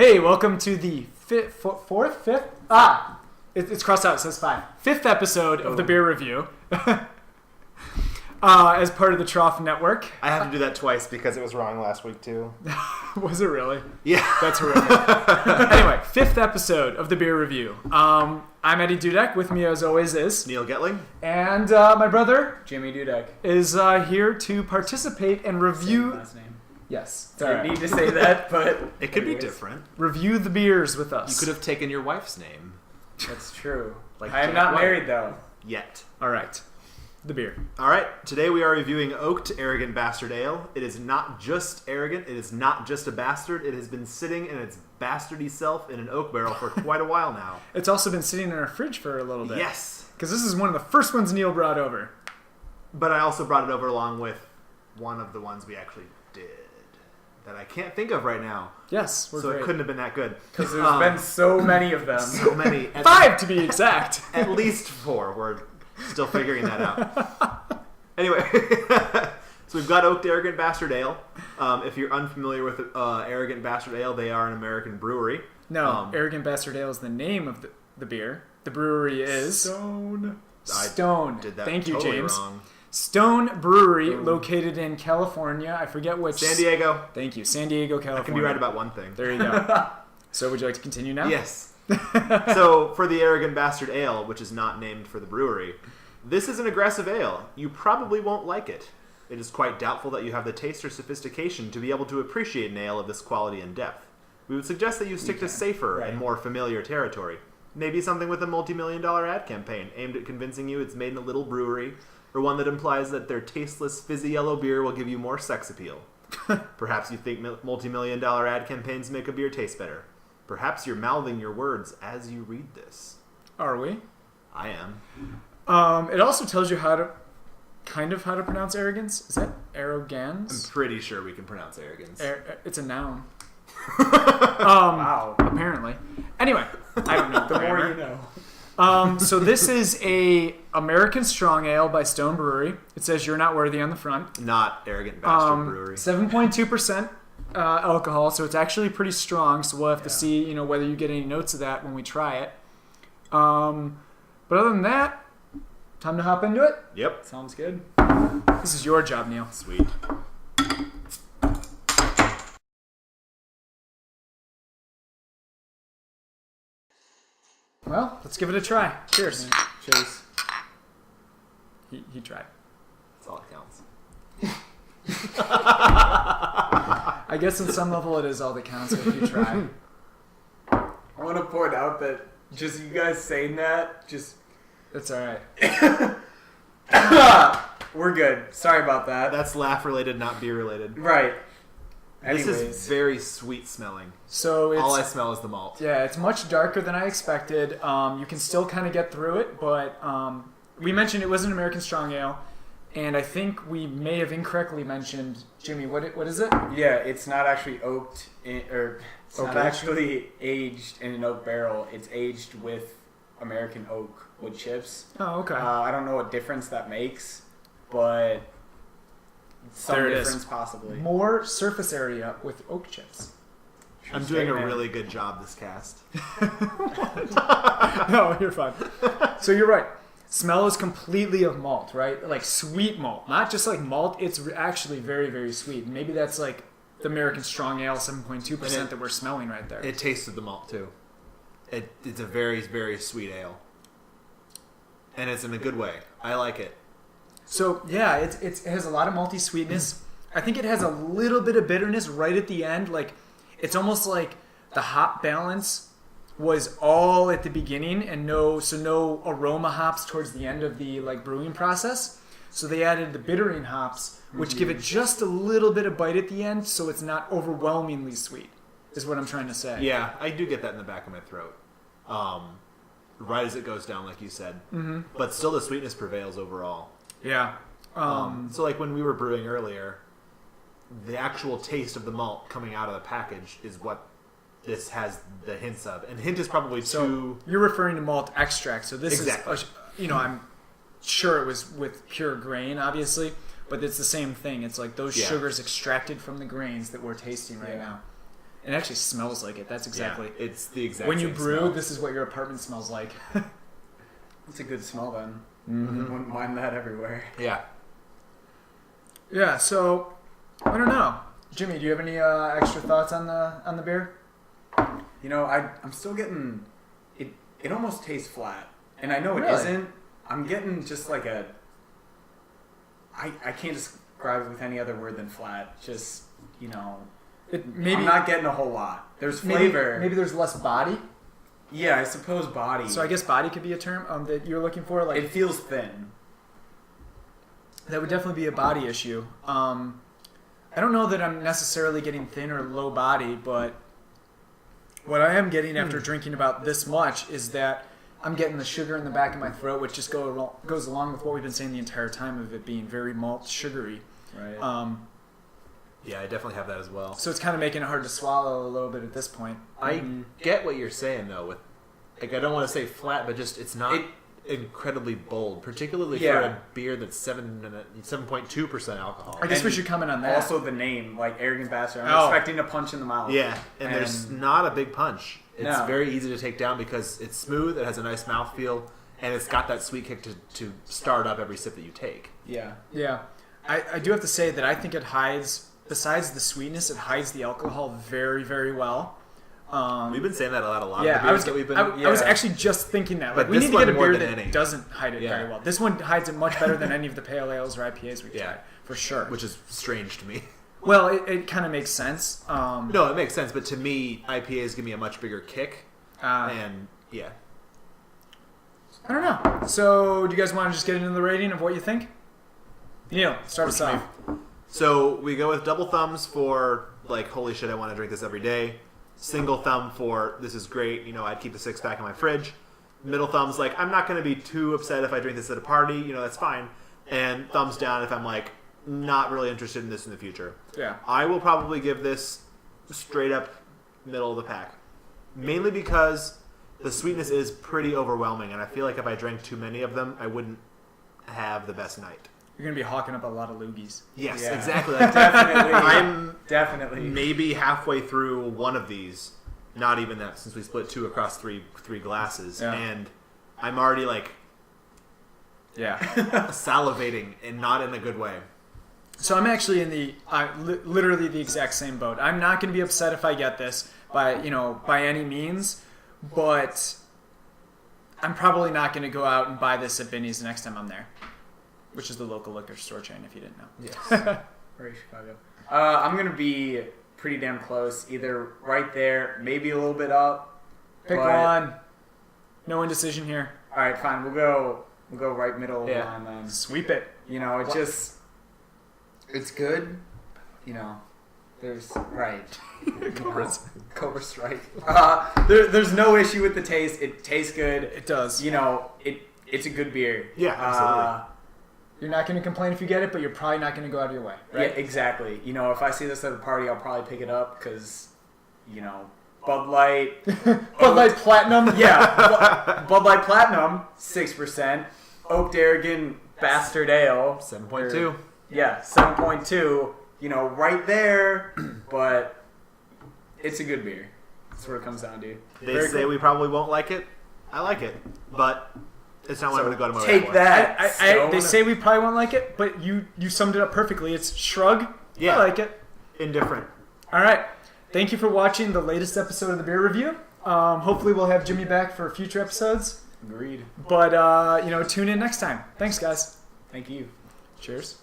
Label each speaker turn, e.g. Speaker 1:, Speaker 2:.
Speaker 1: Hey, welcome to the fifth? It's crossed out. It says 5. 5th episode of the beer review. As part of the Trough network.
Speaker 2: I have to do that twice because it was wrong last week too.
Speaker 1: Was it really?
Speaker 2: Yeah.
Speaker 1: That's horrific. Anyway, 5th episode of the beer review. I'm Eddie Dudek. With me as always is
Speaker 2: Neal Getling.
Speaker 1: And my brother
Speaker 3: Jimmy Dudek
Speaker 1: is here to participate and review.
Speaker 3: Last name.
Speaker 1: Yes.
Speaker 3: I didn't need to say that, but
Speaker 2: It could be different.
Speaker 1: Review the beers with us.
Speaker 2: You could have taken your wife's name.
Speaker 3: That's true.
Speaker 2: Like
Speaker 3: I am
Speaker 2: Jack
Speaker 3: not
Speaker 2: White.
Speaker 3: married though.
Speaker 2: Yet.
Speaker 1: All right. The beer.
Speaker 2: All right. Today we are reviewing Oaked Arrogant Bastard Ale. It is not just arrogant. It is not just a bastard. It has been sitting in its bastardy self in an oak barrel for quite a while now.
Speaker 1: It's also been sitting in our fridge for a little bit.
Speaker 2: Yes.
Speaker 1: Because this is one of the first ones Neal brought over.
Speaker 2: But I also brought it over along with one of the ones we actually did that I can't think of right now.
Speaker 1: Yes,
Speaker 2: So
Speaker 1: great.
Speaker 2: it couldn't have been that good.
Speaker 3: Because there's been so many of them.
Speaker 2: So many.
Speaker 1: 5 to be exact.
Speaker 2: At least 4. We're still figuring that out. Anyway, so we've got Oaked Arrogant Bastard Ale. If you're unfamiliar with Arrogant Bastard Ale, they are an American brewery.
Speaker 1: No, Arrogant Bastard Ale is the name of the beer. The brewery is
Speaker 3: Stone.
Speaker 1: Stone.
Speaker 2: Did that
Speaker 1: Thank you,
Speaker 2: totally
Speaker 1: James.
Speaker 2: wrong.
Speaker 1: Stone Brewery, located in California. I forget which.
Speaker 2: San Diego.
Speaker 1: Thank you, San Diego, California.
Speaker 2: I can be right about one thing.
Speaker 1: There you go. So would you like to continue now?
Speaker 2: Yes. So for the Arrogant Bastard Ale, which is not named for the brewery, this is an aggressive ale. You probably won't like it. It is quite doubtful that you have the taste or sophistication to be able to appreciate an ale of this quality and depth. We would suggest that you stick to safer and more familiar territory. Maybe something with a multi-million-dollar ad campaign aimed at convincing you it's made in a little brewery, or one that implies that their tasteless, fizzy yellow beer will give you more sex appeal. Perhaps you think multi-million-dollar ad campaigns make a beer taste better. Perhaps you're mouthing your words as you read this.
Speaker 1: Are we?
Speaker 2: I am.
Speaker 1: It also tells you how to pronounce arrogance. Is that
Speaker 2: I'm
Speaker 1: arrogance?
Speaker 2: pretty sure we can pronounce arrogance.
Speaker 1: It's a noun.
Speaker 3: Wow.
Speaker 1: Apparently. Anyway, I don't know.
Speaker 3: The more
Speaker 1: grammar.
Speaker 3: you know.
Speaker 1: So this is a American Strong Ale by Stone Brewery. It says "You're not worthy" on the front.
Speaker 2: Not Arrogant Bastard Brewery.
Speaker 1: 7.2% alcohol, so it's actually pretty strong. So we'll have to see, whether you get any notes of that when we try it. But other than that, time to hop into it.
Speaker 2: Yep.
Speaker 3: Sounds good.
Speaker 1: This is your job, Neal.
Speaker 2: Sweet.
Speaker 1: Well, let's give it a try. Cheers.
Speaker 3: Cheers.
Speaker 1: He tried.
Speaker 2: That's all that counts.
Speaker 1: I guess on some level it is all that counts if you try.
Speaker 3: I want to point out that just you guys saying that, just
Speaker 1: It's all right.
Speaker 3: we're good. Sorry about that.
Speaker 2: That's laugh-related, not beer-related.
Speaker 3: Right.
Speaker 2: This
Speaker 3: Anyways.
Speaker 2: is very sweet smelling.
Speaker 1: So
Speaker 2: All I
Speaker 1: it's
Speaker 2: smell is the malt.
Speaker 1: it's much darker than I expected. You can still kind of get through it, but we mentioned it was an American Strong Ale, and I think we may have incorrectly mentioned, Jimmy. What is it?
Speaker 3: Yeah, it's not actually oaked it's not
Speaker 1: Okay.
Speaker 3: actually aged in an oak barrel. It's aged with American oak wood chips.
Speaker 1: Oh, okay.
Speaker 3: I don't know what difference that makes, but some
Speaker 1: There it is.
Speaker 3: difference possibly.
Speaker 1: More surface area with oak chips.
Speaker 2: I'm doing a
Speaker 3: Statement.
Speaker 2: really good job this cast.
Speaker 1: No, you're fine. So you're right. Smell is completely of malt, right? Like sweet malt, not just like malt. It's actually very, very sweet. Maybe that's like the American Strong Ale, 7.2% that we're smelling right there.
Speaker 2: It tasted the malt, too. It's a very, very sweet ale. And it's in a good way. I like it.
Speaker 1: So yeah, it has a lot of malty sweetness. I think it has a little bit of bitterness right at the end. Like it's almost like the hop balance was all at the beginning and no aroma hops towards the end of the brewing process. So they added the bittering hops, which give it just a little bit of bite at the end, so it's not overwhelmingly sweet. Is what I'm trying to say.
Speaker 2: Yeah, I do get that in the back of my throat. Right as it goes down, like you said. Mm-hmm. But still the sweetness prevails overall.
Speaker 1: Yeah.
Speaker 2: So like when we were brewing earlier, the actual taste of the malt coming out of the package is what this has the hints of. And hint is probably too...
Speaker 1: You're referring to malt extract. So this
Speaker 2: Exactly.
Speaker 1: is, I'm sure it was with pure grain, obviously, but it's the same thing. It's like those sugars extracted from the grains that we're tasting right now. It actually smells like it. That's exactly.
Speaker 2: Yeah, it's the exact
Speaker 1: when you
Speaker 2: same
Speaker 1: brew,
Speaker 2: smell.
Speaker 1: this is what your apartment smells like.
Speaker 3: It's a good smell then.
Speaker 1: Mm-hmm.
Speaker 3: Wouldn't mind that everywhere.
Speaker 2: Yeah.
Speaker 1: Yeah. So I don't know, Jimmy. Do you have any extra thoughts on the beer?
Speaker 3: You know, I'm still getting it. It almost tastes flat, and I know it
Speaker 1: Really?
Speaker 3: not I'm getting just like a. I can't describe it with any other word than flat. Just
Speaker 1: Maybe
Speaker 3: I'm not getting a whole lot. There's
Speaker 1: maybe,
Speaker 3: flavor.
Speaker 1: Maybe there's less body.
Speaker 3: Yeah, I suppose body.
Speaker 1: So I guess body could be a term that you're looking for. Like
Speaker 3: it feels thin.
Speaker 1: that would definitely be a body issue. I don't know that I'm necessarily getting thin or low body, but what I am getting after drinking about this much is that I'm getting the sugar in the back of my throat, which just goes along with what we've been saying the entire time of it being very malt sugary.
Speaker 3: Right.
Speaker 2: Yeah, I definitely have that as well.
Speaker 1: So it's kind of making it hard to swallow a little bit at this point.
Speaker 2: I get what you're saying though. With I don't want to say flat, but just it's not incredibly bold, particularly for a beer that's 7.2% alcohol.
Speaker 1: I guess we should comment on that.
Speaker 3: Also, the name, like Arrogant Bastard. I'm expecting a punch in the mouth.
Speaker 2: Yeah, and there's not a big punch. It's
Speaker 3: No.
Speaker 2: very easy to take down because it's smooth, it has a nice mouthfeel, and it's got that sweet kick to start up every sip that you take.
Speaker 3: Yeah.
Speaker 1: Yeah. I do have to say that I think it hides, besides the sweetness, it hides the alcohol very, very well.
Speaker 2: We've been saying that a lot.
Speaker 1: Yeah,
Speaker 2: of the beers that we've been.
Speaker 1: I was actually just thinking that. Like,
Speaker 2: But
Speaker 1: we
Speaker 2: this
Speaker 1: need to get a
Speaker 2: one more
Speaker 1: beer
Speaker 2: than
Speaker 1: that
Speaker 2: any.
Speaker 1: doesn't hide it very well. This one hides it much better than any of the pale ales or IPAs we've tried, for sure.
Speaker 2: Which is strange to me.
Speaker 1: Well, it kind of makes sense.
Speaker 2: No, it makes sense, but to me, IPAs give me a much bigger kick. And yeah.
Speaker 1: I don't know. So, do you guys want to just get into the rating of what you think? Neal, start us off.
Speaker 2: So we go with double thumbs for like, holy shit, I want to drink this every day. Single thumb for this is great. I'd keep the 6-pack in my fridge. Middle thumbs like I'm not going to be too upset if I drink this at a party. That's fine. And thumbs down if I'm like not really interested in this in the future.
Speaker 1: Yeah.
Speaker 2: I will probably give this straight up middle of the pack. Mainly because the sweetness is pretty overwhelming, and I feel like if I drank too many of them, I wouldn't have the best night.
Speaker 1: You're going to be hawking up a lot of loogies.
Speaker 2: Yes,
Speaker 3: Yeah.
Speaker 2: exactly. Like,
Speaker 3: Definitely.
Speaker 2: I'm
Speaker 3: Definitely.
Speaker 2: maybe halfway through one of these. Not even that, since we split 2 across three glasses.
Speaker 1: Yeah.
Speaker 2: And I'm already like
Speaker 1: Yeah.
Speaker 2: salivating, and not in a good way.
Speaker 1: So I'm actually in literally the exact same boat. I'm not going to be upset if I get this by any means, but I'm probably not going to go out and buy this at Binny's the next time I'm there, which is the local liquor store chain, if you didn't know.
Speaker 2: Yes.
Speaker 3: Very Chicago. I'm gonna be pretty damn close. Either right there, maybe a little bit up.
Speaker 1: Pick one. No indecision here.
Speaker 3: All right, fine. We'll go right middle
Speaker 2: Yeah.
Speaker 3: line then.
Speaker 1: Sweep it.
Speaker 3: It's good. There's right. Cobra Strike. There's no issue with the taste. It tastes good.
Speaker 1: It does.
Speaker 3: It's a good beer.
Speaker 2: Yeah, absolutely.
Speaker 1: You're not going to complain if you get it, but you're probably not going to go out of your way, right?
Speaker 3: Yeah, exactly. If I see this at a party, I'll probably pick it up because, Bud Light.
Speaker 1: Bud Light Platinum?
Speaker 3: Yeah, Bud Light Platinum, 6%. Oak Darrigan Bastard Ale.
Speaker 2: 7.2.
Speaker 3: Yeah, 7.2. Right there, but it's a good beer. That's what it comes down to.
Speaker 2: They say we probably won't like it. I like it, but it's not what I'm going to go to my
Speaker 3: Take
Speaker 2: for.
Speaker 3: that.
Speaker 1: They say we probably won't like it, but you summed it up perfectly. It's shrug.
Speaker 2: Yeah.
Speaker 1: I like it.
Speaker 2: Indifferent.
Speaker 1: All right. Thank you for watching the latest episode of the Beer Review. Hopefully we'll have Jimmy back for future episodes.
Speaker 3: Agreed.
Speaker 1: But, tune in next time. Thanks, guys.
Speaker 3: Thank you.
Speaker 1: Cheers.